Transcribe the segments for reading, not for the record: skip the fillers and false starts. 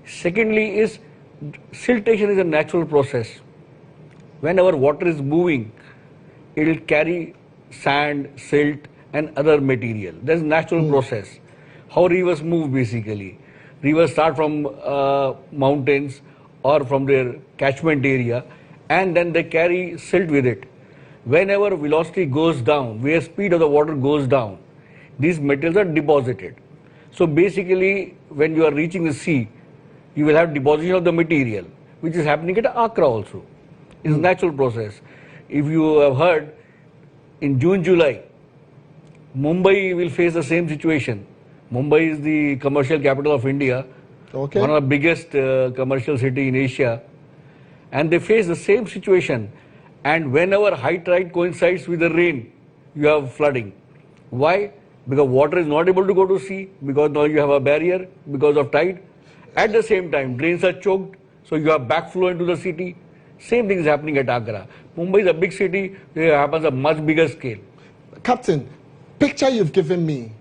Secondly is siltation is a natural process. Whenever water is moving, it will carry sand, silt and other material. That's a natural process. How rivers move basically. Rivers start from mountains or from their catchment area, and then they carry silt with it. Whenever velocity goes down, where speed of the water goes down, these materials are deposited. So basically, when you are reaching the sea, you will have deposition of the material, which is happening at Accra also. It's a natural process. If you have heard, in June, July, Mumbai will face the same situation. Mumbai is the commercial capital of India, one of the biggest commercial city in Asia, and they face the same situation. And whenever high tide coincides with the rain, you have flooding. Why? Because water is not able to go to sea, because now you have a barrier because of tide. At the same time, drains are choked, so you have backflow into the city. Same thing is happening at Agra. Mumbai is a big city, it happens at a much bigger scale. Captain, picture you've given me,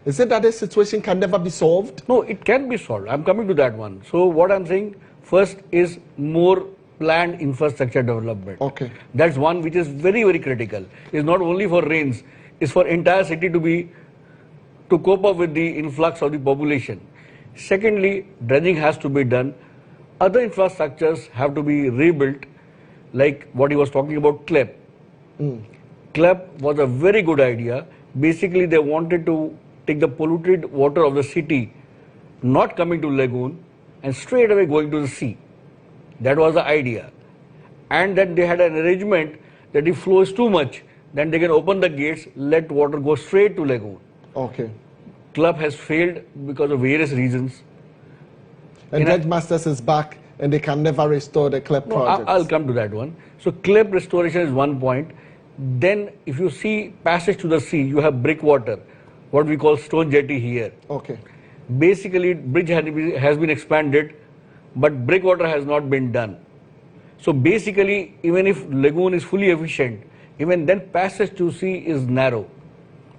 is it that this situation can never be solved? No, it can be solved. I'm coming to that one. So what I'm saying, first is more planned infrastructure development. Okay. That's one which is very, very critical. It's not only for rains, it's for entire city to cope up with the influx of the population. Secondly, dredging has to be done. Other infrastructures have to be rebuilt, like what he was talking about, CLEP. CLEP was a very good idea. Basically, they wanted to take the polluted water of the city, not coming to lagoon, and straight away going to the sea. That was the idea. And then they had an arrangement that if flow is too much, then they can open the gates, let water go straight to lagoon. Okay. CLEP has failed because of various reasons. And Dredge Masters is back and they can never restore the CLEP project. I'll come to that one. So CLEP restoration is one point. Then if you see passage to the sea, you have breakwater, what we call stone jetty here. Okay. Basically, bridge has been expanded, but breakwater has not been done. So basically, even if lagoon is fully efficient, even then passage to sea is narrow.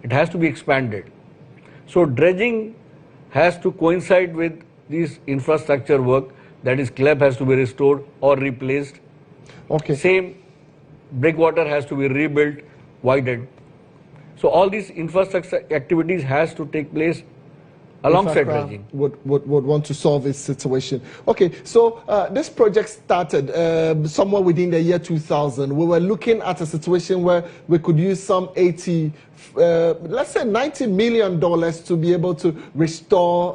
It has to be expanded. So dredging has to coincide with this infrastructure work, that is CLEP has to be restored or replaced. Okay. Same, breakwater has to be rebuilt, widened. So all these infrastructure activities has to take place alongside dredging. Would want to solve this situation. Okay, so this project started somewhere within the year 2000. We were looking at a situation where we could use some let's say $90 million to be able to restore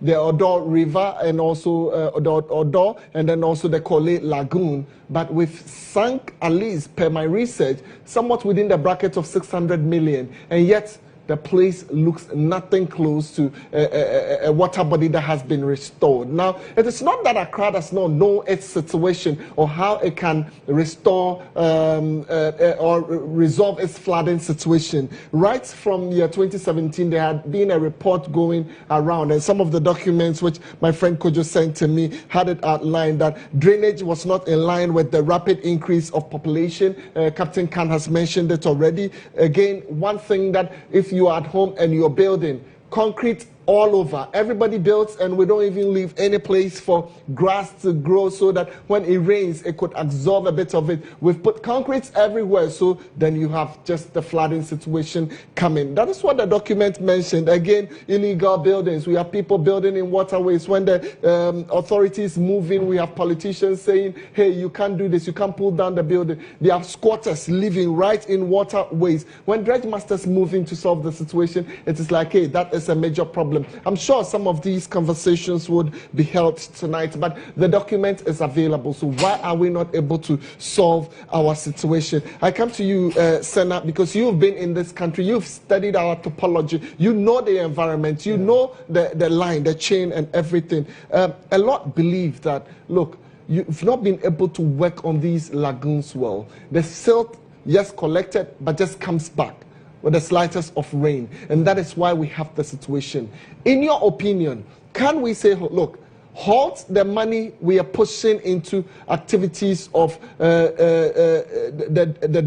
the Odor River and also Odor, and then also the Kole Lagoon. But we've sunk, at least per my research, somewhat within the bracket of 600 million, and yet the place looks nothing close to a water body that has been restored. Now, it is not that Accra does not know its situation or how it can restore or resolve its flooding situation. Right from year 2017, there had been a report going around, and some of the documents which my friend Kojo sent to me had it outlined that drainage was not in line with the rapid increase of population. Captain Khan has mentioned it already. Again, one thing that if you are at home and you're building, concrete all over. Everybody builds and we don't even leave any place for grass to grow so that when it rains, it could absorb a bit of it. We've put concrete everywhere, so then you have just the flooding situation coming. That is what the document mentioned. Again, illegal buildings. We have people building in waterways. When the authorities move in, we have politicians saying, hey, you can't do this, you can't pull down the building. They have squatters living right in waterways. When dredge masters move in to solve the situation, it is like, hey, that is a major problem. I'm sure some of these conversations would be held tonight, but the document is available. So why are we not able to solve our situation? I come to you, Senna, because you've been in this country, you've studied our topology, you know the environment, you know the line, the chain and everything. A lot believe that, look, you've not been able to work on these lagoons well. The silt, yes, collected, but just comes back with the slightest of rain, and that is why we have the situation. In your opinion, can we say, look, halt the money we are pushing into activities of the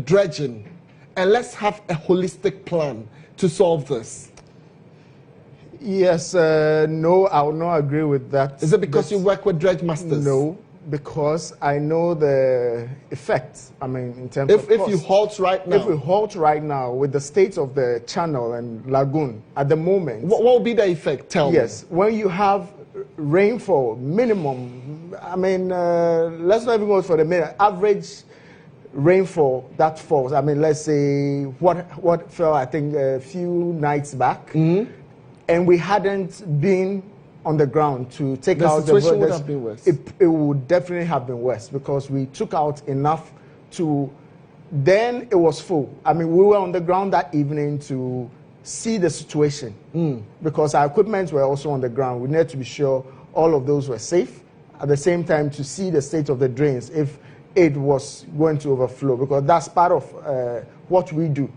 dredging, and let's have a holistic plan to solve this? Yes, no, I will not agree with that. Is it because you work with dredge masters? No, because I know the effects. I mean, in terms of if you halt right now. If we halt right now with the state of the channel and lagoon at the moment. What will be the effect? Tell me. Yes, when you have rainfall minimum, I mean, let's not even go for the minute, average rainfall that falls. I mean, let's say what fell, I think, a few nights back, and we hadn't been on the ground to take out the situation would have been worse. It would definitely have been worse because we took out enough to. Then it was full. I mean, we were on the ground that evening to see the situation because our equipment were also on the ground. We needed to be sure all of those were safe. At the same time, to see the state of the drains if it was going to overflow, because that's part of what we do.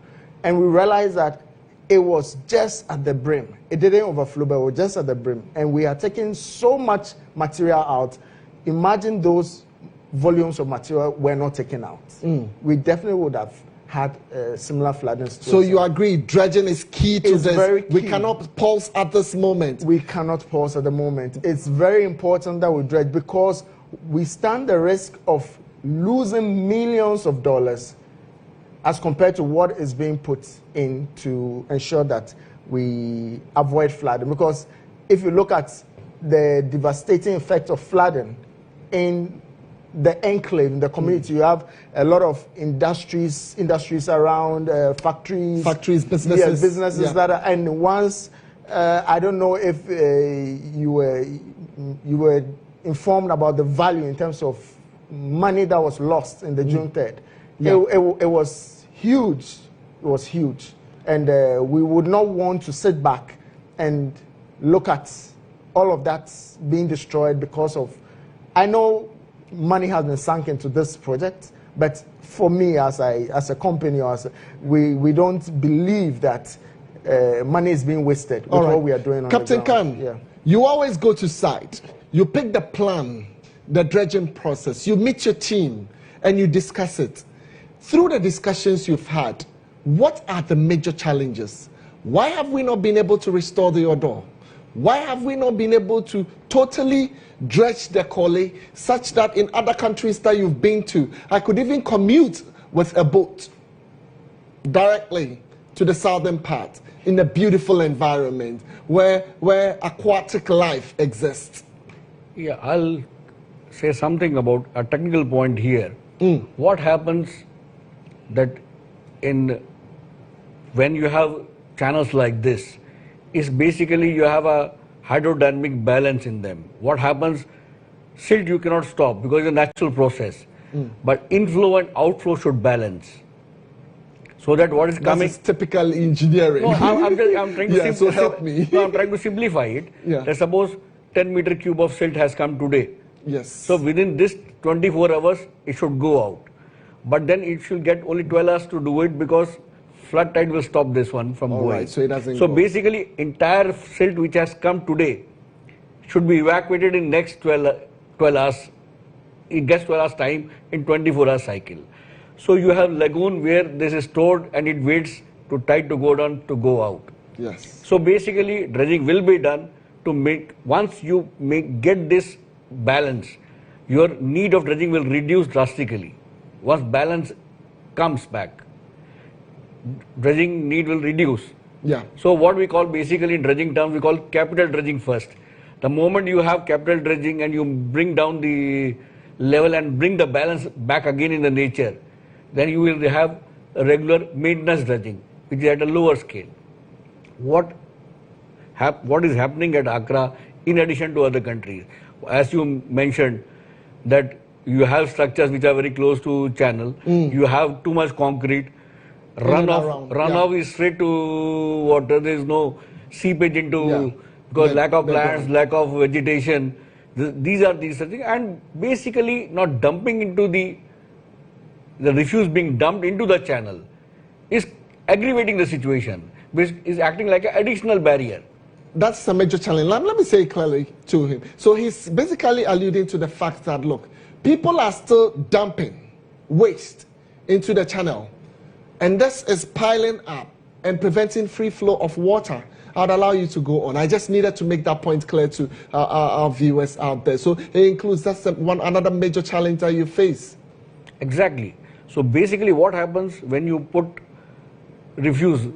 And we realized that it was just at the brim. It didn't overflow, but it was just at the brim. And we are taking so much material out. Imagine those volumes of material were not taken out. We definitely would have had a similar flooding situation. So you agree dredging is key to It's this? very key. We cannot pause at this moment. We cannot pause at the moment. It's very important that we dredge because we stand the risk of losing millions of dollars as compared to what is being put in to ensure that we avoid flooding. Because if you look at the devastating effect of flooding in the enclave, in the community, you have a lot of industries around, factories, businesses. Yes, businesses that are, and once, I don't know if you were informed about the value in terms of money that was lost in the June 3rd. Yeah. It was huge. It was huge. And we would not want to sit back and look at all of that being destroyed because of, I know money has been sunk into this project, but for me as a company, we don't believe that money is being wasted with what we are doing on Captain the ground. Khan, you always go to site, you pick the plan, the dredging process, you meet your team and you discuss it. Through the discussions you've had, what are the major challenges? Why have we not been able to restore the odor? Why have we not been able to totally dredge the Korle such that in other countries that you've been to, I could even commute with a boat directly to the southern part in a beautiful environment where aquatic life exists? Yeah, I'll say something about a technical point here. What happens that when you have channels like this, is basically you have a hydrodynamic balance in them. What happens, silt you cannot stop because it's a natural process, but inflow and outflow should balance. So that what is coming... This is typical engineering. No, I'm trying to so help me. No, I'm trying to simplify it. Yeah. That suppose 10 meter cube of silt has come today. Yes. So within this 24 hours, it should go out. But then it should get only 12 hours to do it because flood tide will stop this one from going. Right, so it doesn't So go. basically, entire silt which has come today should be evacuated in next 12 hours. It gets 12 hours time in 24 hour cycle. So you have lagoon where this is stored and it waits to tide to go down to go out. Yes. So basically, dredging will be done to make, once you get this balance, your need of dredging will reduce drastically. Once balance comes back, dredging need will reduce. Yeah. So what we call basically in dredging terms, we call capital dredging first. The moment you have capital dredging and you bring down the level and bring the balance back again in the nature, then you will have a regular maintenance dredging, which is at a lower scale. What is happening at Accra in addition to other countries? As you mentioned, that you have structures which are very close to channel, you have too much concrete, runoff is straight to water, there is no seepage into, because lack of plants, lack of vegetation, these are these things, and basically not dumping into the refuse being dumped into the channel is aggravating the situation, which is acting like an additional barrier. That's a major challenge. Let me say clearly to him. So he's basically alluding to the fact that, look, people are still dumping waste into the channel, and this is piling up and preventing free flow of water I'd allow you to go on. I just needed to make that point clear to our viewers out there. So it includes, that's another major challenge that you face. Exactly. So basically what happens when you put refuse,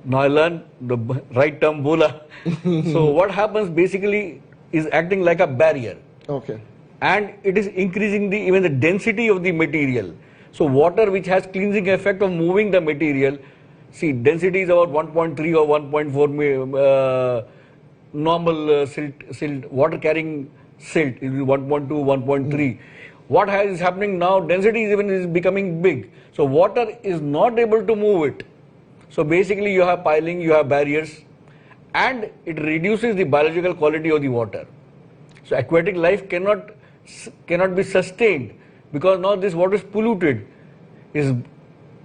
now I learned the right term, bola. So what happens basically is acting like a barrier. Okay. And it is increasing even the density of the material. So water which has cleansing effect of moving the material, see density is about 1.3 or 1.4 normal silt, water carrying silt is 1.2, 1.3. What is happening now, density is becoming big. So water is not able to move it. So basically you have piling, you have barriers, and it reduces the biological quality of the water. So aquatic life cannot be sustained because now this water is polluted, is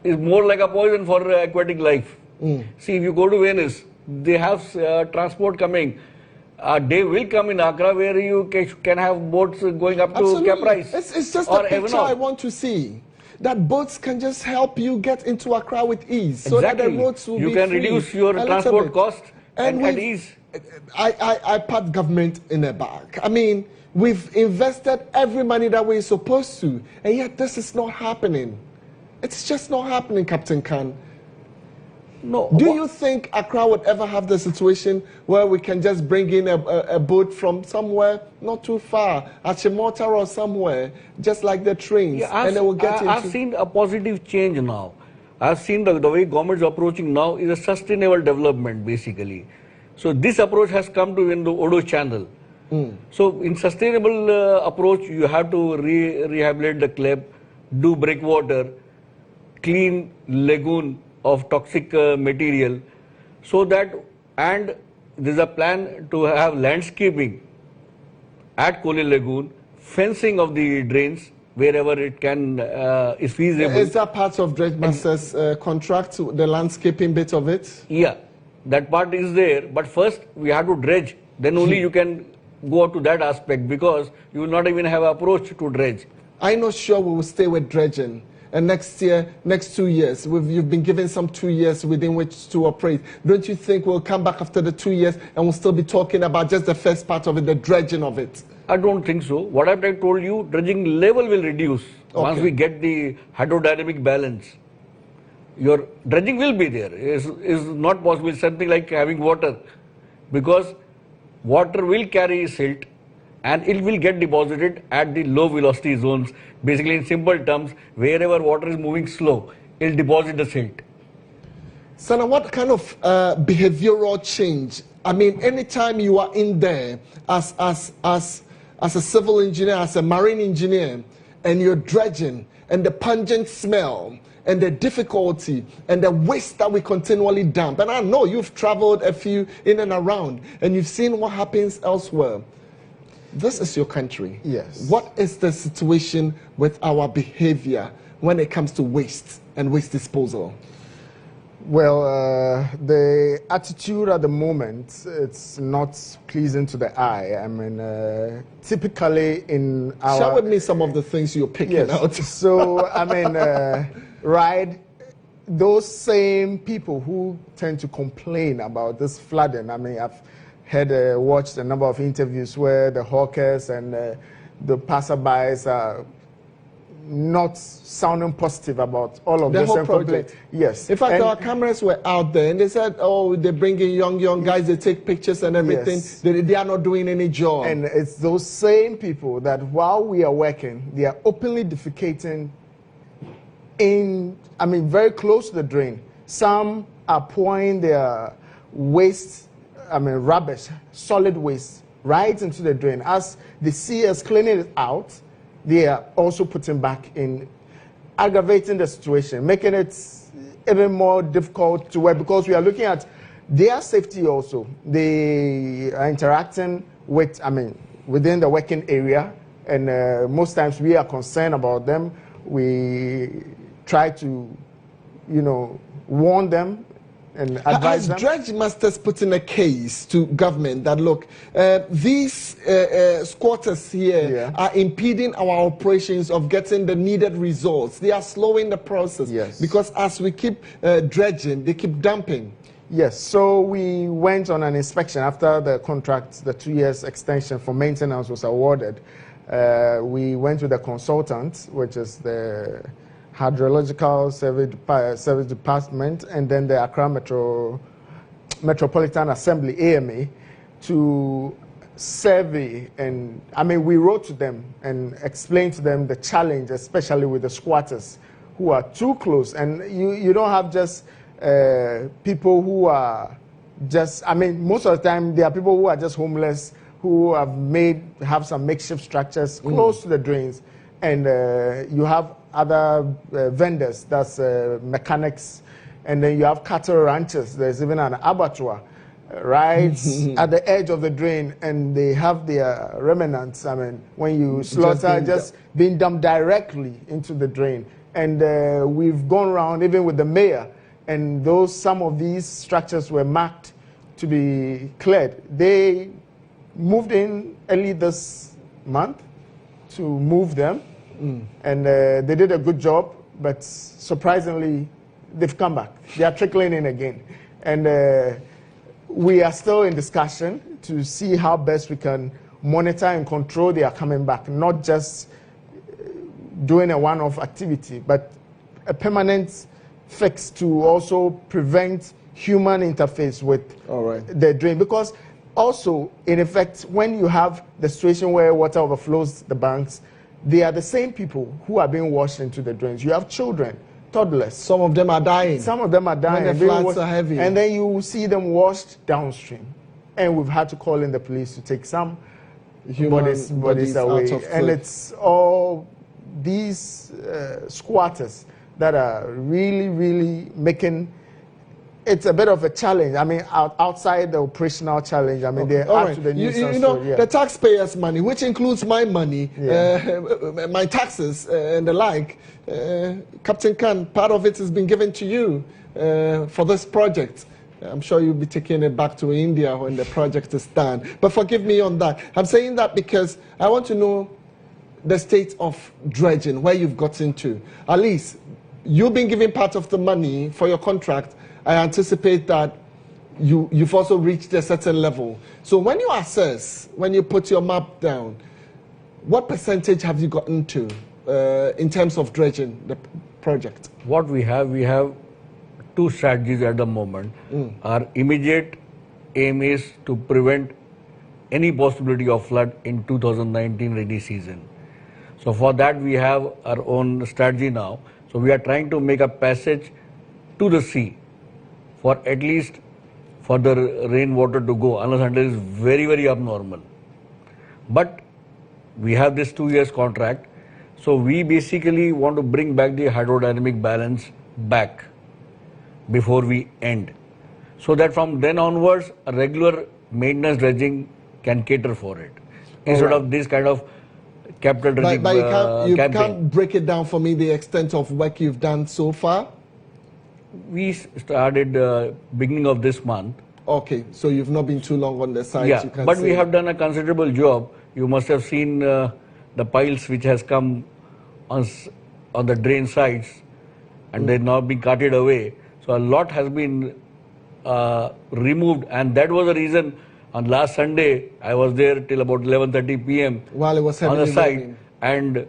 more like a poison for aquatic life. See, if you go to Venice, they have transport coming. A day will come in Accra where you can have boats going up to Caprice. It's just a picture I want to see. That boats can just help you get into Accra with ease. So that the roads will be can reduce your transport cost and at ease. I pat government in the back. I mean, we've invested every money that we're supposed to, and yet this is not happening. It's just not happening, Captain Khan. No. Do you think Accra would ever have the situation where we can just bring in a boat from somewhere not too far, at Chimota or somewhere, just like the trains, and they will get into... I've seen a positive change now. I've seen the way government is approaching now is a sustainable development, basically. So this approach has come to in the Odo channel. So in sustainable approach, you have to rehabilitate the club, do breakwater, clean lagoon of toxic material, so that, and there's a plan to have landscaping at Koli Lagoon, fencing of the drains wherever it can is feasible. Is that part of Dredge Master's contract, the landscaping bit of it? Yeah, that part is there, but first we have to dredge, then only you can go to that aspect, because you will not even have an approach to dredge. I'm not sure we will stay with dredging. And next year, next 2 years, you've been given some 2 years within which to operate. Don't you think we'll come back after the 2 years and we'll still be talking about just the first part of it, the dredging of it? I don't think so. What I've told you, dredging level will reduce once we get the hydrodynamic balance. Your dredging will be there. Is not possible. Something like having water, because water will carry silt and it will get deposited at the low velocity zones. Basically, in simple terms, wherever water is moving slow, it will deposit the silt. Sana, what kind of behavioral change? I mean, anytime you are in there as a civil engineer, as a marine engineer, and you're dredging, and the pungent smell, and the difficulty, and the waste that we continually dump. And I know you've traveled a few in and around, and you've seen what happens elsewhere. This is your country. Yes. What is the situation with our behavior when it comes to waste and waste disposal? Well, the attitude at the moment, it's not pleasing to the eye. I mean, typically in our... Share with me some of the things you're picking out. So, I mean, right, those same people who tend to complain about this flooding, I mean, I've watched a number of interviews where the hawkers and the passerbys are not sounding positive about all of the this whole project. Yes. In fact, our cameras were out there and they said, oh, they bring in young guys, they take pictures and everything. Yes. They are not doing any job. And it's those same people that while we are working, they are openly defecating in, I mean, very close to the drain. Some are pouring their waste, I mean, rubbish, solid waste, right into the drain. As they see us cleaning it out, they are also putting back in, aggravating the situation, making it even more difficult to work, because we are looking at their safety also. They are interacting with, I mean, within the working area, and most times we are concerned about them. We try to, you know, warn them and advise them. Has Dredge Masters put in a case to government that, look, these squatters here are impeding our operations of getting the needed results. They are slowing the process. Yes. Because as we keep dredging, they keep dumping. Yes, so we went on an inspection after the contract, the 2 years extension for maintenance was awarded. We went with a consultant, which is the Hydrological Service Department, and then the Accra Metropolitan Assembly, AMA, to survey. And I mean, we wrote to them and explained to them the challenge, especially with the squatters who are too close. And you don't have just people who are just, I mean, most of the time there are people who are just homeless, who have some makeshift structures close to the drains. And you have other vendors, that's mechanics, and then you have cattle ranchers. There's even an abattoir right at the edge of the drain, and they have their remnants. I mean, when you slaughter, just being dumped directly into the drain. And we've gone around even with the mayor, and some of these structures were marked to be cleared. They moved in early this month to move them, and they did a good job, but surprisingly, they've come back. They are trickling in again. And we are still in discussion to see how best we can monitor and control their coming back, not just doing a one-off activity, but a permanent fix to also prevent human interface with the drain. Because also, in effect, when you have the situation where water overflows the banks, they are the same people who are being washed into the drains. You have children, toddlers. Some of them are dying. Some of them are dying. When the floods are heavy. And then you see them washed downstream. And we've had to call in the police to take some bodies away. And it's all these squatters that are really, really making it's a bit of a challenge. I mean, outside the operational challenge, I mean, they're up to the nuisance. You know, the taxpayers' money, which includes my money, my taxes and the like. Captain Khan, part of it has been given to you for this project. I'm sure you'll be taking it back to India when the project is done. But forgive me on that. I'm saying that because I want to know the state of dredging, where you've got into. At least, you've been given part of the money for your contract. I anticipate that you've also reached a certain level. So when you assess, when you put your map down, what percentage have you gotten to in terms of dredging the project? What we have two strategies at the moment. Our immediate aim is to prevent any possibility of flood in 2019 rainy season. So for that we have our own strategy now. So we are trying to make a passage to the sea for at least for the rainwater to go, unless until it is very, very abnormal. But we have this 2 years contract, so we basically want to bring back the hydrodynamic balance back before we end, so that from then onwards a regular maintenance dredging can cater for it, instead of this kind of capital dredging but you can't break it down for me, the extent of work you've done so far? We started beginning of this month. Okay, so you've not been too long on the site. Yeah, you can but say. we have done a considerable job. You must have seen the piles which has come on the drain sides, and they've now been carted away. So a lot has been removed, and that was the reason. On last Sunday, I was there till about 11:30 p.m. while it was on the site, raining. and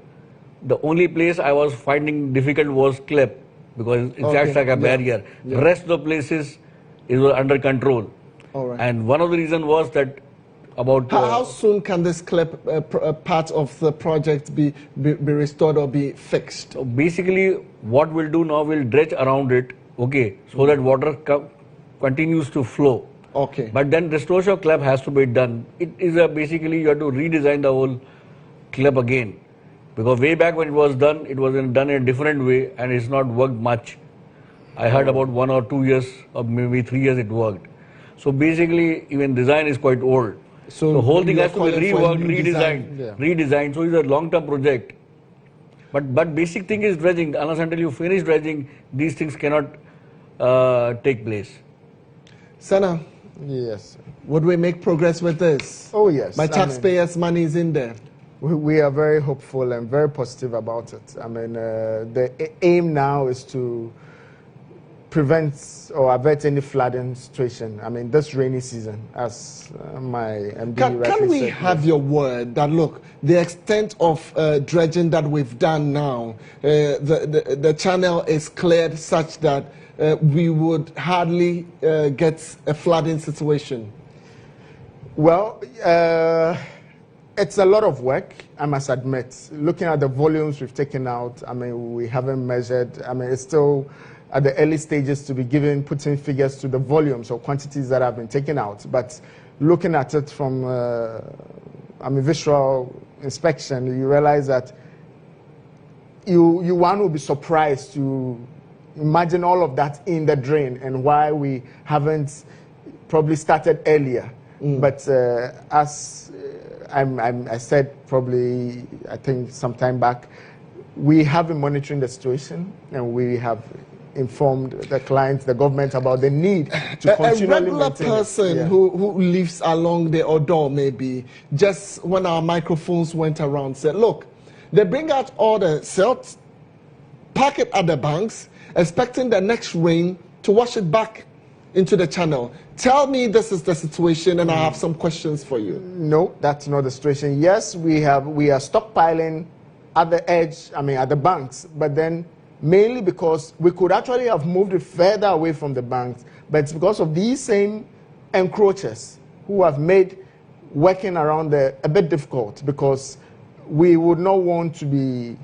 the only place I was finding difficult was Klep, because it acts like a barrier. The rest of the places is under control. All right. And one of the reasons was that about... How soon can this part of the project be restored or be fixed? So basically, what we'll do now, we'll dredge around it, okay, so that water continues to flow. Okay. But then restoration of Klep has to be done. It is basically you have to redesign the whole Klep again. Because way back when it was done in a different way, and it's not worked much. I heard about 1 or 2 years or maybe 3 years it worked. So basically, even design is quite old. So the whole thing has to be reworked, redesigned. So it's a long-term project. But basic thing is dredging. Unless until you finish dredging, these things cannot take place. Sana, yes, would we make progress with this? Oh yes. My taxpayers' money is in there. We are very hopeful and very positive about it. I mean, the aim now is to prevent or avert any flooding situation. I mean, this rainy season, as my MD Can we said, have your word that, look, the extent of dredging that we've done now, the channel is cleared such that we would hardly get a flooding situation? Well, it's a lot of work, I must admit. Looking at the volumes we've taken out, I mean, we haven't measured. I mean, it's still at the early stages to be putting figures to the volumes or quantities that have been taken out. But looking at it from, visual inspection, you realize that one will be surprised to imagine all of that in the drain and why we haven't probably started earlier. But as I said probably, I think some time back, we have been monitoring the situation and we have informed the clients, the government about the need to continually a regular maintain person who lives along the Odo, maybe, just when our microphones went around, said, look, they bring out all the silt, park it at the banks, expecting the next rain to wash it back into the channel. Tell me this is the situation, and I have some questions for you. No, that's not the situation. Yes, we are stockpiling at the edge, at the banks, but then mainly because we could actually have moved it further away from the banks, but it's because of these same encroachers who have made working around there a bit difficult, because we would not want to be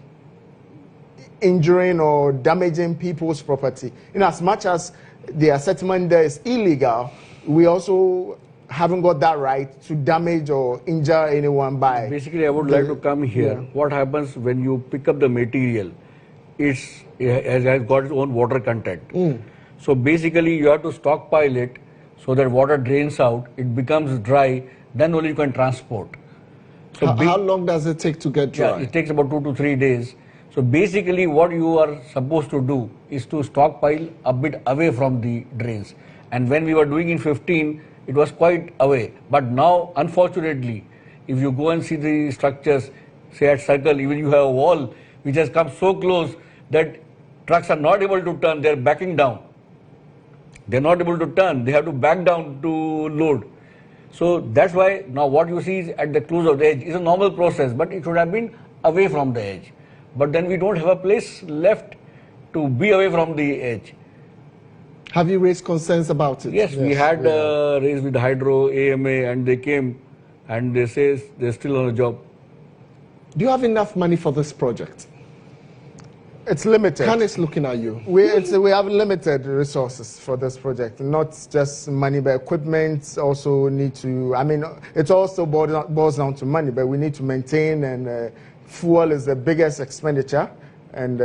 injuring or damaging people's property. In as much as their settlement there is illegal, we also haven't got that right to damage or injure anyone by. Basically, I would like to come here. Yeah. What happens when you pick up the material? It has got its own water content. So basically, you have to stockpile it so that water drains out, it becomes dry, then only you can transport. So How long does it take to get dry? Yeah, it takes about 2 to 3 days. So basically what you are supposed to do is to stockpile a bit away from the drains. And when we were doing in 15, it was quite away. But now, unfortunately, if you go and see the structures, say at Circle, even you have a wall which has come so close that trucks are not able to turn, they are backing down. They are not able to turn, they have to back down to load. So that's why now what you see is at the close of the edge is a normal process, but it should have been away from the edge. But then we don't have a place left to be away from the edge. Have you raised concerns about it? Yes, we had raised with Hydro, AMA, and they came and they say they're still on a job. Do you have enough money for this project? It's limited. Khan is looking at you. We have limited resources for this project, not just money, but equipment also need to, it also boils down to money, but we need to maintain, and fuel is the biggest expenditure. And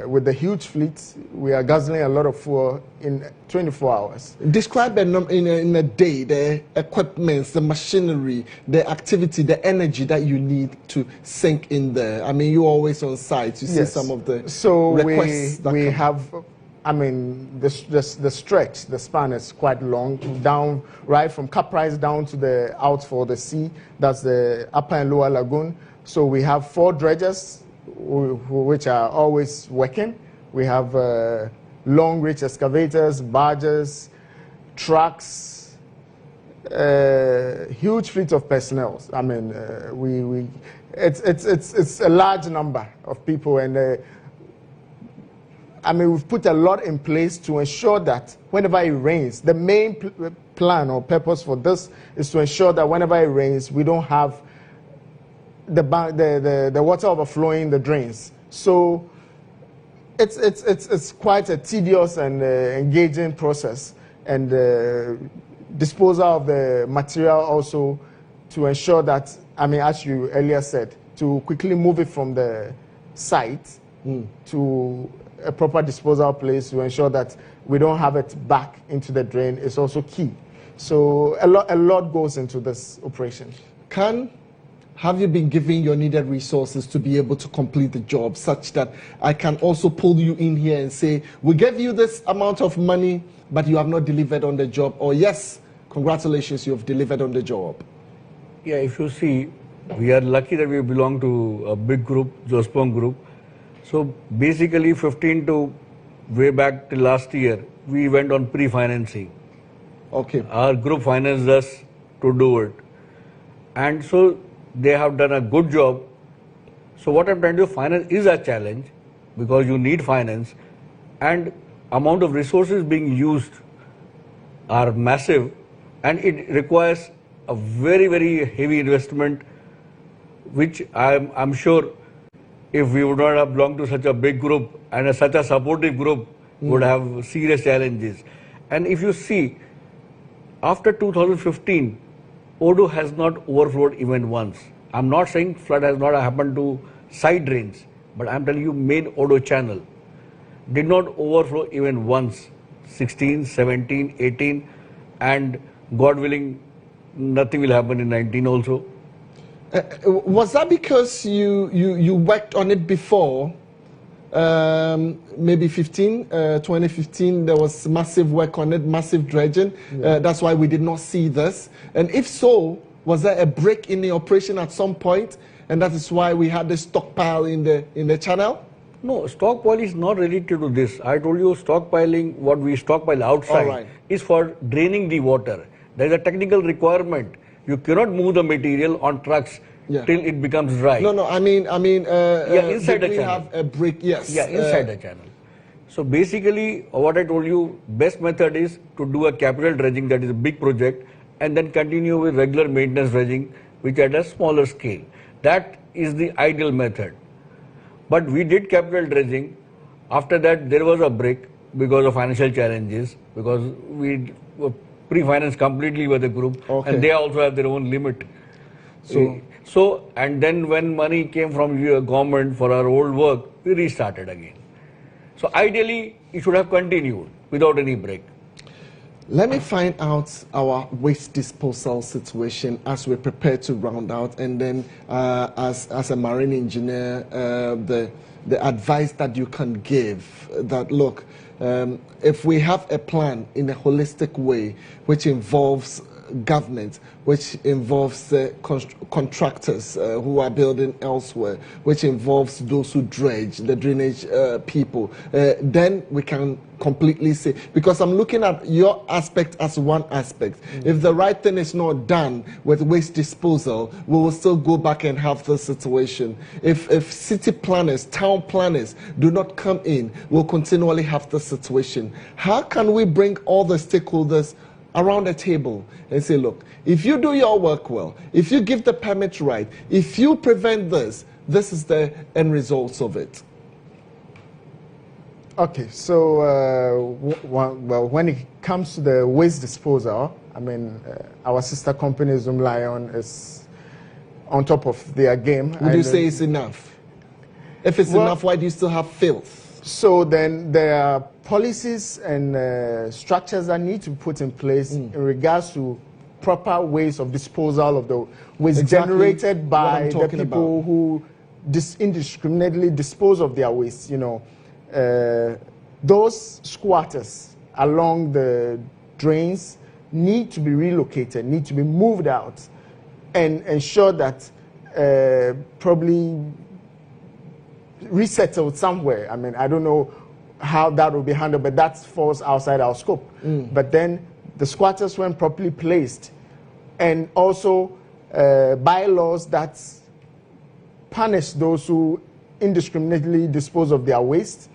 with the huge fleet, we are guzzling a lot of fuel in 24 hours. Describe in a day the equipment, the machinery, the activity, the energy that you need to sink in there. You're always on site. You see some of the requests that we come. have. The stretch, the span is quite long, down right from Caprice down to the out for the sea. That's the upper and lower lagoon. So we have 4 dredgers, which are always working. We have long reach excavators, barges, trucks, huge fleet of personnel. It's a large number of people, and we've put a lot in place to ensure that whenever it rains, the main plan or purpose for this is to ensure that whenever it rains, we don't have the water overflowing the drains. So it's quite a tedious and engaging process, and disposal of the material also to ensure that, as you earlier said, to quickly move it from the site to a proper disposal place to ensure that we don't have it back into the drain is also key. So a lot goes into this operation. Have you been given your needed resources to be able to complete the job, such that I can also pull you in here and say, we gave you this amount of money, but you have not delivered on the job, or yes, congratulations, you have delivered on the job? Yeah, if you see, we are lucky that we belong to a big group, Jospong group. So basically 15 to way back till last year, we went on pre-financing. Okay. Our group financed us to do it. And so they have done a good job. So what I'm trying to do, finance is a challenge because you need finance, and amount of resources being used are massive, and it requires a very, very heavy investment, which I'm sure if we would not have belonged to such a big group and such a supportive group would have serious challenges. And if you see, after 2015, Odo has not overflowed even once. I'm not saying flood has not happened to side drains, but I'm telling you main Odo channel did not overflow even once. 16, 17, 18, and God willing, nothing will happen in 19 also. Was that because you worked on it before? Maybe 2015, there was massive work on it, massive dredging. That's why we did not see this. And if so, was there a break in the operation at some point, and that is why we had the stockpile in the channel? No, stockpile is not related to this. I told you stockpiling, what we stockpile outside is for draining the water. There is a technical requirement. You cannot move the material on trucks till it becomes dry. No, I mean, inside the we channel. have a break, yes. Yeah, inside the channel. So basically, what I told you, best method is to do a capital dredging, that is a big project, and then continue with regular maintenance dredging, which at a smaller scale. That is the ideal method. But we did capital dredging. After that, there was a break because of financial challenges, because we were pre-financed completely by the group, and they also have their own limit. So, and then when money came from your government for our old work, we restarted again. So ideally, it should have continued without any break. Let me find out our waste disposal situation as we prepare to round out, and then as a marine engineer, the advice that you can give that, look, if we have a plan in a holistic way, which involves government, which involves contractors who are building elsewhere, which involves those who dredge, the drainage people, then we can completely say, because I'm looking at your aspect as one aspect. If the right thing is not done with waste disposal, we will still go back and have the situation. If city planners, town planners do not come in, we'll continually have the situation. How can we bring all the stakeholders around the table and say, look, if you do your work well, if you give the permit right, if you prevent this, this is the end results of it? Okay, so well, when it comes to the waste disposal, I mean, our sister company Zoom Lion is on top of their game. Would you say it's enough? If it's enough, why do you still have filth? So then there are policies and structures that need to be put in place in regards to proper ways of disposal of the waste generated by the people who indiscriminately dispose of their waste. You know, those squatters along the drains need to be relocated, need to be moved out, and ensure that probably resettled somewhere. I mean, I don't know how that will be handled, but that falls outside our scope. But then the squatters, when properly placed, and also bylaws that punish those who indiscriminately dispose of their waste,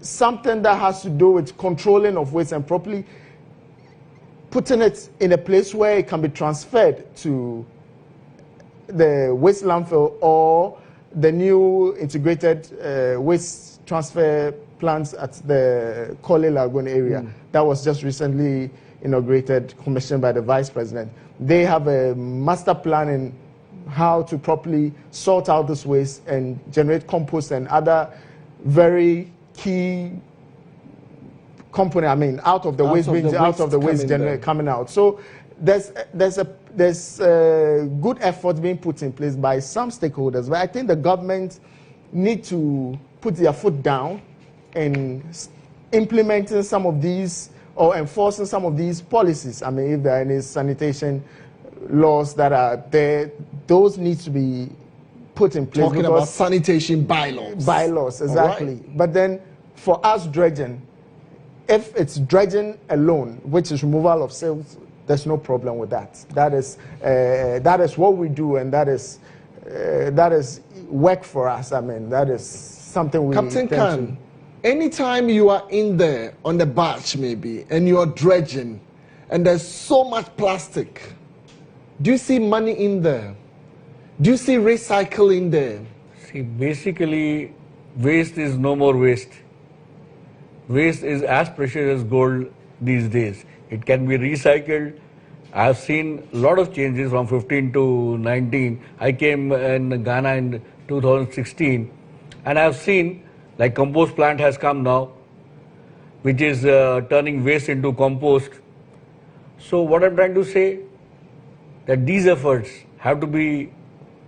something that has to do with controlling of waste and properly putting it in a place where it can be transferred to the waste landfill or the new integrated waste transfer plants at the Kole Lagoon area that was just recently inaugurated, commissioned by the Vice President. They have a master plan in how to properly sort out this waste and generate compost and other very key component. I mean, out of the waste bins, out of the waste coming out. So there's good effort being put in place by some stakeholders, but I think the government need to put their foot down in implementing some of these or enforcing some of these policies. I mean, if there are any sanitation laws that are there, those need to be put in place. Talking about sanitation bylaws. Bylaws, exactly. But then for us dredging, if it's dredging alone, which is removal of silt, there's no problem with that. That is what we do, and that is work for us. I mean, that is something we Captain Khan, anytime you are in there on the barge maybe and you're dredging and there's so much plastic, do you see money in there? Do you see recycling there? See, basically, waste is no more waste. Waste is as precious as gold these days. It can be recycled. I have seen a lot of changes from 15 to 19. I came in Ghana in 2016, and I have seen like compost plant has come now, which is turning waste into compost. So what I'm trying to say, that these efforts have to be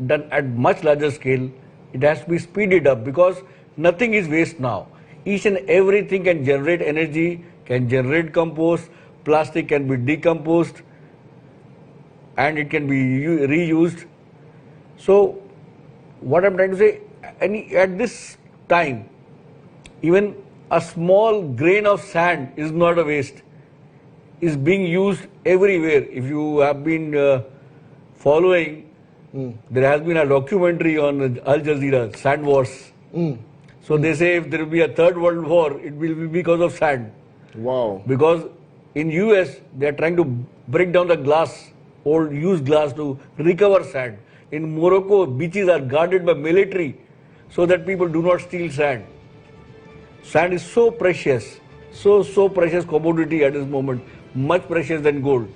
done at much larger scale. It has to be speeded up because nothing is waste now. Each and everything can generate energy, can generate compost, plastic can be decomposed, and it can be reused. So what I'm trying to say, at this time, even a small grain of sand is not a waste, is being used everywhere. If you have been following, there has been a documentary on Al Jazeera, Sand Wars. So they say if there will be a third world war, it will be because of sand. Wow. Because in US, they are trying to break down the glass, old used glass, to recover sand. In Morocco, beaches are guarded by military so that people do not steal sand. Sand is so precious, so precious commodity at this moment, much precious than gold.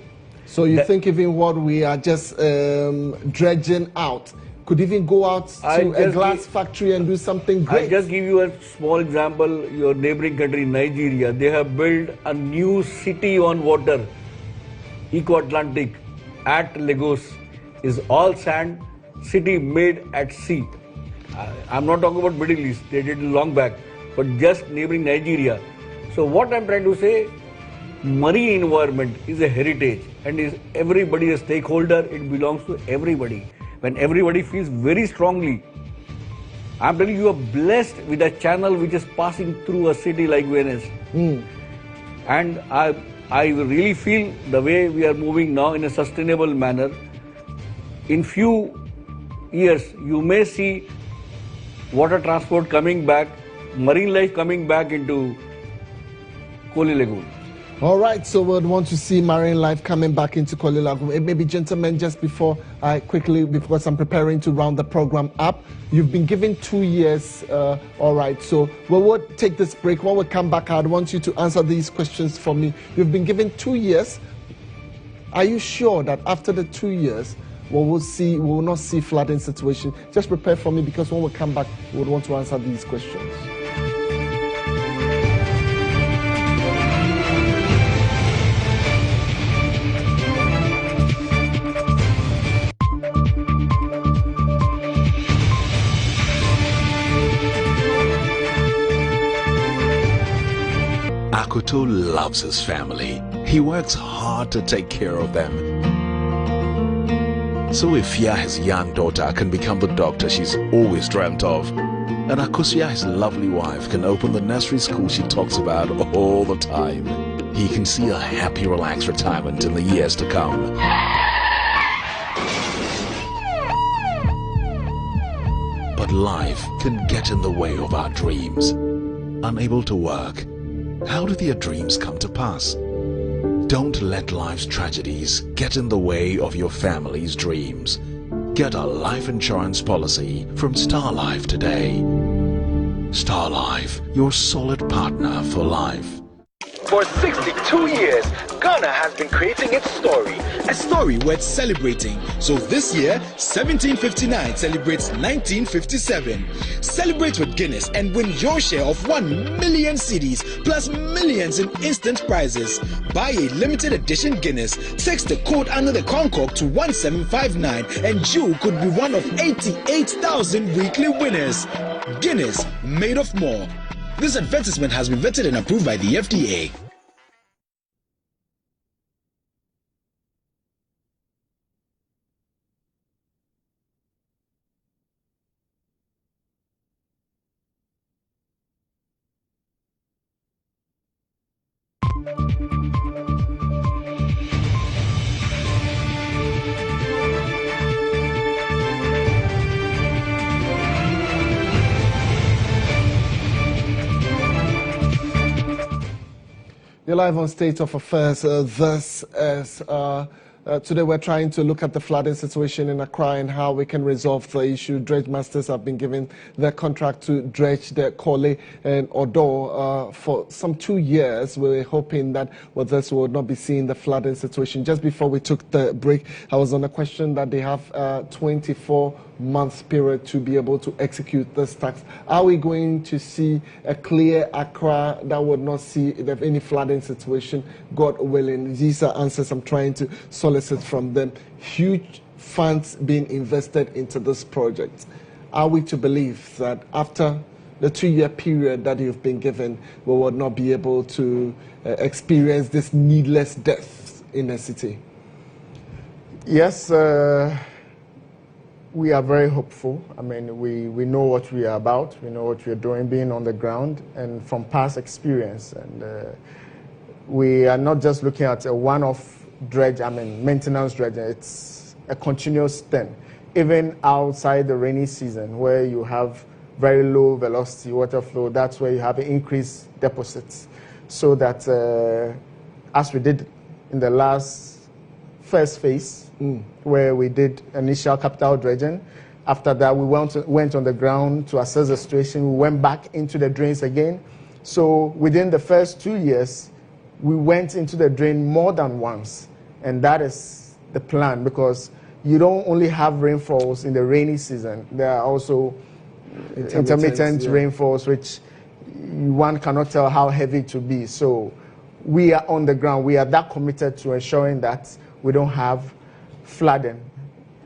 So you think even what we are just dredging out could even go out to a glass factory and do something great? I'll just give you a small example. Your neighboring country, Nigeria, they have built a new city on water, Eco-Atlantic, at Lagos. Is all sand, city made at sea. I'm not talking about Middle East, they did it long back, but just neighboring Nigeria. So what I'm trying to say, marine environment is a heritage and is everybody a stakeholder. It belongs to everybody. When everybody feels very strongly, I'm telling you, you are blessed with a channel which is passing through a city like Venice. And I really feel the way we are moving now in a sustainable manner. In few years, you may see water transport coming back, marine life coming back into Koli Lagoon. All right, so we'd want to see marine life coming back into Koli Lagoon. Maybe, gentlemen, just before I quickly, because I'm preparing to round the program up, you've been given 2 years. All right, so we will take this break. When we come back, I'd want you to answer these questions for me. You've been given 2 years. Are you sure that after the 2 years, we will not see flooding situation? Just prepare for me, because when we come back, we would want to answer these questions. Akoto loves his family. He works hard to take care of them. So Ifya, his young daughter, can become the doctor she's always dreamt of. And Akosia, his lovely wife, can open the nursery school she talks about all the time. He can see a happy, relaxed retirement in the years to come. But life can get in the way of our dreams. Unable to work, how do their dreams come to pass? Don't let life's tragedies get in the way of your family's dreams. Get a life insurance policy from Star Life today. Star Life, your solid partner for life. For 62 years, Ghana has been creating its story. A story worth celebrating. So this year, 1759 celebrates 1957. Celebrate with Guinness and win your share of 1 million cedis plus millions in instant prizes. Buy a limited edition Guinness, text the code under the Concord to 1759 and you could be one of 88,000 weekly winners. Guinness, made of more. This advertisement has been vetted and approved by the FDA. You're live on State of Affairs. Today we're trying to look at the flooding situation in Accra and how we can resolve the issue. Dredge masters have been given their contract to dredge the Kole and Odo for some 2 years. We were hoping that with this we would not be seeing the flooding situation. Just before we took the break, I was on a question that they have 24-month period to be able to execute this tax. Are we going to see a clear Accra that would not see any flooding situation, God willing? These are answers I'm trying to solicit from them. Huge funds being invested into this project. Are we to believe that after the 2-year period that you've been given, we will not be able to experience this needless death in the city? Yes, we are very hopeful. I mean, we know what we are about. We know what we are doing, being on the ground, and from past experience. And we are not just looking at a one-off dredge, maintenance dredge. It's a continuous thing. Even outside the rainy season, where you have very low velocity water flow, that's where you have increased deposits. So that, as we did in the first phase, where we did initial capital dredging. After that, we went on the ground to assess the situation. We went back into the drains again. So within the first 2 years, we went into the drain more than once. And that is the plan, because you don't only have rainfalls in the rainy season. There are also intermittent rainfalls, which one cannot tell how heavy it will be. So we are on the ground. We are that committed to ensuring that we don't have flooding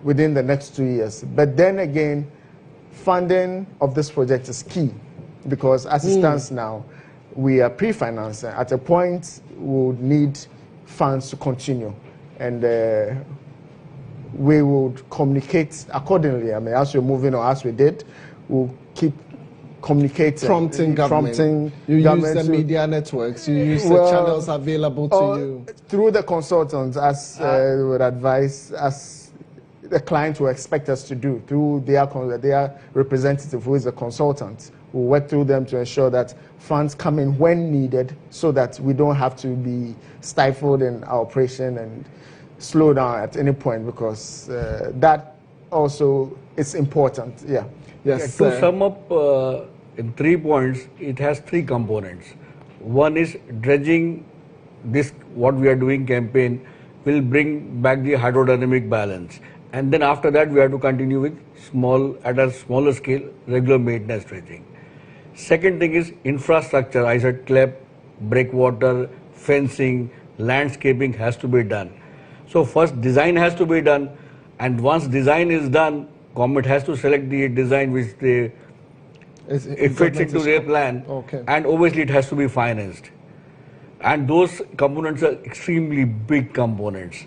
within the next 2 years. But then again, funding of this project is key, because as it stands now, we are pre-financing. At a point, we would need funds to continue, and we would communicate accordingly. I mean, as we're moving on, as we did, we'll keep communicating. Prompting government. You use the media networks. You use the channels available to you. Through the consultants, as we would advise, as the client will expect us to do, through their representative, who is a consultant. We'll work through them to ensure that funds come in when needed, so that we don't have to be stifled in our operation and slow down at any point, because that also is important. Yeah. Yes. To sum up in 3 points, it has 3 components. One is dredging. This what we are doing campaign will bring back the hydrodynamic balance, and then after that we have to continue with at a smaller scale regular maintenance dredging. Second thing is infrastructure. I said CLEP, breakwater, fencing, landscaping has to be done. So first design has to be done, and once design is done, government has to select the design which it fits into their plan, and obviously it has to be financed. And those components are extremely big components.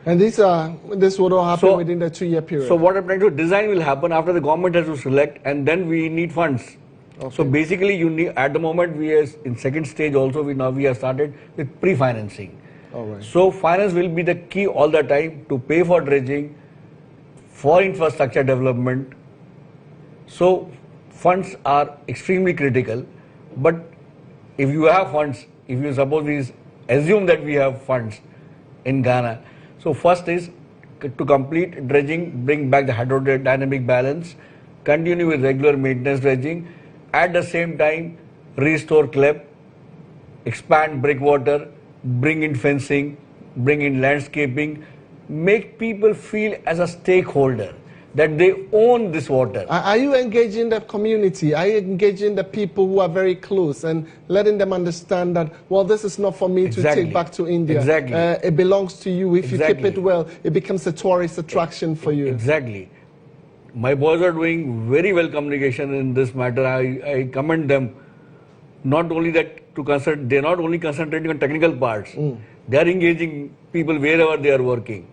And this would all happen within the 2-year period. So what I'm trying to design will happen after the government has to select, and then we need funds. So basically, you need, at the moment we are in second stage also. We have started with pre-financing. So finance will be the key all the time to pay for dredging, for infrastructure development. So funds are extremely critical. But if you have funds, if you suppose we assume that we have funds in Ghana, so first is to complete dredging, bring back the hydrodynamic balance, continue with regular maintenance dredging, at the same time restore CLEP, expand breakwater, bring in fencing, bring in landscaping, make people feel as a stakeholder that they own this water. Are you engaging the community? Are you engaging the people who are very close and letting them understand that, well, this is not for me to take back to India. It belongs to you. If you keep it well, it becomes a tourist attraction for you. Exactly. My boys are doing very well communication in this matter. I commend them. Not only that, they're not only concentrating on technical parts, they are engaging people wherever they are working.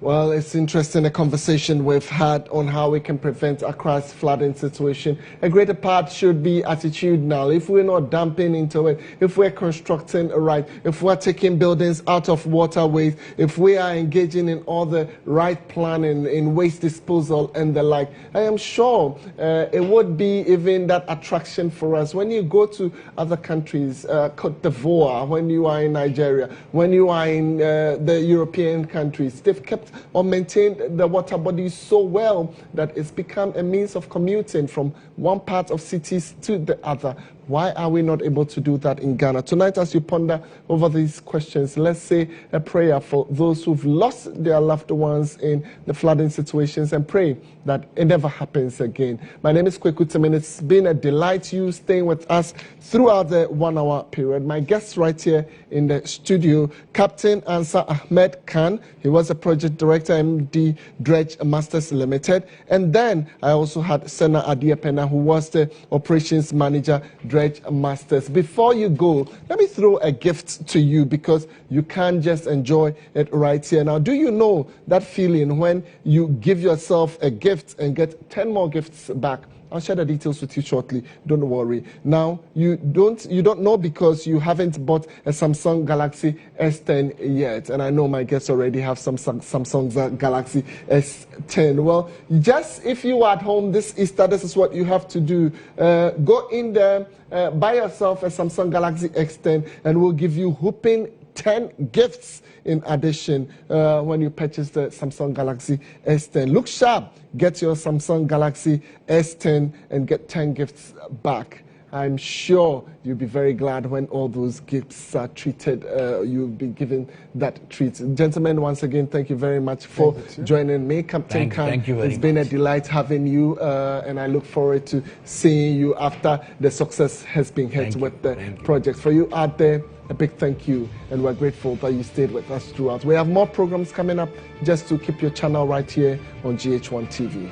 Well, it's interesting, a conversation we've had on how we can prevent Accra's flooding situation. A greater part should be attitudinal. If we're not dumping into it, if we're constructing right, if we're taking buildings out of waterways, if we are engaging in all the right planning, in waste disposal and the like, I am sure it would be even that attraction for us. When you go to other countries, Côte d'Ivoire, when you are in Nigeria, when you are in the European countries, they've kept or maintained the water bodies so well that it's become a means of commuting from one part of cities to the other. Why are we not able to do that in Ghana? Tonight, as you ponder over these questions, let's say a prayer for those who've lost their loved ones in the flooding situations and pray that it never happens again. My name is Kweku Temin. It's been a delight you staying with us throughout the 1 hour period. My guest right here in the studio, Captain Ansar Ahmed Khan. He was a project director, MD Dredge Masters Limited. And then I also had Sena Adiapena, who was the operations manager, Dredge Masters. Before you go, let me throw a gift to you because you can't just enjoy it right here. Now, do you know that feeling when you give yourself a gift and get 10 more gifts back? I'll share the details with you shortly. Don't worry. Now, you don't know because you haven't bought a Samsung Galaxy S10 yet. And I know my guests already have some Samsung Galaxy S10. Well, just if you are at home this Easter, this is what you have to do. Go in there, buy yourself a Samsung Galaxy S10, and we'll give you whooping 10 gifts in addition when you purchase the Samsung Galaxy S10. Look sharp, get your Samsung Galaxy S10 and get 10 gifts back. I'm sure you'll be very glad when all those gifts are treated. You'll be given that treat. Gentlemen, once again, thank you very much for joining me. Captain Khan, thank you very it's been a delight having you, and I look forward to seeing you after the success has been hit with the project. For you out there, a big thank you, and we're grateful that you stayed with us throughout. We have more programs coming up, just to keep your channel right here on GH1 TV.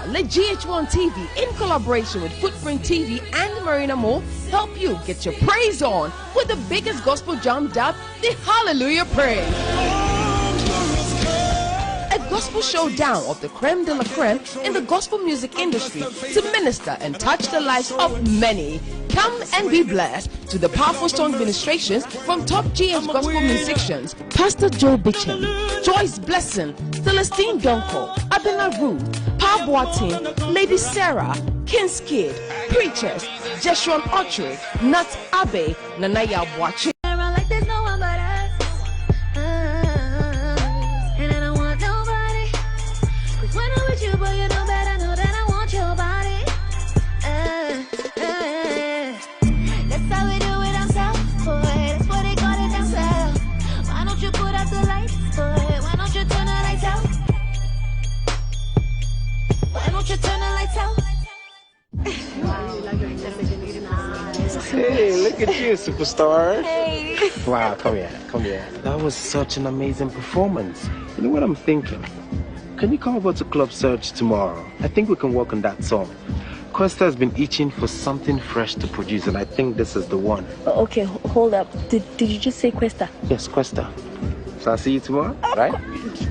Let GH1 TV, in collaboration with Footprint TV and Marina Mall, help you get your praise on with the biggest gospel jam dub, the Hallelujah Praise. A gospel showdown of the creme de la creme in the gospel music industry to minister and touch the lives of many. Come and be blessed to the powerful song ministrations from top GH gospel musicians, Pastor Joe Bicham, Joyce Blessing, Celestine Donko, Abena Ruth, Pa Boateng, Lady Sarah, King's Kid, Preachers, Jeshurun Autry, Nat Abe, Nanaya Boache. Hey, look at you, superstar. Hey. Wow, come here. That was such an amazing performance. You know what I'm thinking? Can you come over to Club Search tomorrow? I think we can work on that song. Questa has been itching for something fresh to produce, and I think this is the one. Okay, hold up. Did you just say Questa? Yes, Questa. So I'll see you tomorrow, right?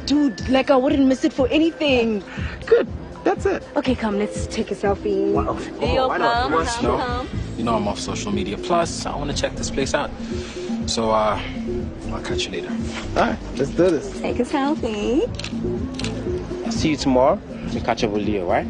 Dude, like I wouldn't miss it for anything. Good. That's it. Okay, come, let's take a selfie. Wow. Why not? You know I'm off social media. Plus, I want to check this place out. So, I'll catch you later. All right, let's do this. Take a selfie. I'll see you tomorrow. We catch up with Leo, right?